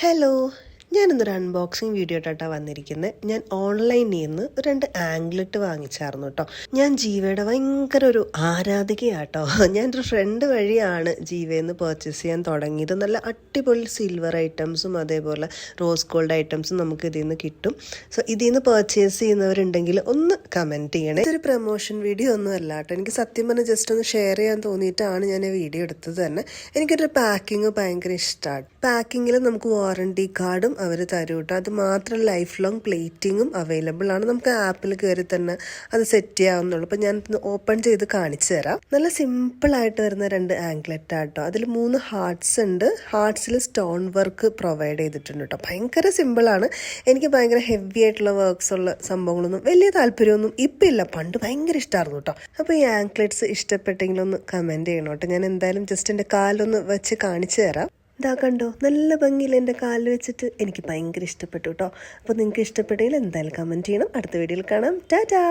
Hello, ഞാനിന്നൊരു unboxing video ആയിട്ടാണ് വന്നിരിക്കുന്നത്. ഞാൻ ഓൺലൈനിൽ നിന്ന് 2 ആംഗ്ലറ്റ് വാങ്ങിച്ചായിരുന്നു കേട്ടോ. ഞാൻ ജീവയുടെ ഭയങ്കര ഒരു ആരാധികയാട്ടോ. ഞാനൊരു ഫ്രണ്ട് വഴിയാണ് ജീവയിൽ നിന്ന് പർച്ചേസ് ചെയ്യാൻ തുടങ്ങിയത്. നല്ല അടിപൊളി സിൽവർ ഐറ്റംസും അതേപോലെ റോസ് ഗോൾഡ് ഐറ്റംസും നമുക്ക് ഇതിൽ നിന്ന് കിട്ടും. സോ ഇതിൽ നിന്ന് പർച്ചേസ് ചെയ്യുന്നവരുണ്ടെങ്കിൽ ഒന്ന് കമൻറ്റ് ചെയ്യണേ. ഇതൊരു പ്രൊമോഷൻ വീഡിയോ ഒന്നും അല്ല കേട്ടോ. എനിക്ക് സത്യം പറഞ്ഞാൽ ജസ്റ്റ് ഒന്ന് ഷെയർ ചെയ്യാൻ തോന്നിയിട്ടാണ് ഞാൻ ഈ വീഡിയോ എടുത്തത് തന്നെ. എനിക്കൊരു പാക്കിങ് ഭയങ്കര ഇഷ്ടമാണ്. പാക്കിങ്ങിൽ നമുക്ക് വാറണ്ടി കാർഡും അവർ തരും കേട്ടോ. അത് മാത്രം ലൈഫ് ലോങ് പ്ലേറ്റിങ്ങും അവൈലബിൾ ആണ്. നമുക്ക് ആപ്പിൽ കയറി തന്നെ അത് സെറ്റ് ചെയ്യാവുന്നുള്ളൂ. അപ്പോൾ ഞാൻ ഓപ്പൺ ചെയ്ത് കാണിച്ചു തരാം. നല്ല സിമ്പിളായിട്ട് വരുന്ന 2 ആംഗ്ലറ്റ് ആട്ടോ. അതിൽ 3 ഹാർട്ട്സ് ഉണ്ട്. ഹാർട്ട്സിൽ സ്റ്റോൺ വർക്ക് പ്രൊവൈഡ് ചെയ്തിട്ടുണ്ട് കേട്ടോ. ഭയങ്കര സിമ്പിളാണ്. എനിക്ക് ഭയങ്കര ഹെവി ആയിട്ടുള്ള വർക്ക്സ് ഉള്ള സംഭവങ്ങളൊന്നും വലിയ താല്പര്യമൊന്നും ഇപ്പം ഇല്ല. പണ്ട് ഭയങ്കര ഇഷ്ടമായിരുന്നു കേട്ടോ. അപ്പോൾ ഈ ആംഗ്ലറ്റ്സ് ഇഷ്ടപ്പെട്ടെങ്കിലൊന്ന് കമൻറ്റ് ചെയ്യണം കേട്ടോ. ഞാൻ എന്തായാലും ജസ്റ്റ് എൻ്റെ കാലൊന്ന് വെച്ച് കാണിച്ചു തരാം. ഇതാ കണ്ടോ, നല്ല ഭംഗിയിൽ എൻ്റെ കാലിൽ വെച്ചിട്ട് എനിക്ക് ഭയങ്കര ഇഷ്ടപ്പെട്ടു കേട്ടോ. അപ്പോൾ നിങ്ങൾക്ക് ഇഷ്ടപ്പെട്ടെങ്കിൽ എന്തായാലും കമൻറ്റ് ചെയ്യണം. അടുത്ത വീഡിയോയിൽ കാണാം. ടാറ്റാ.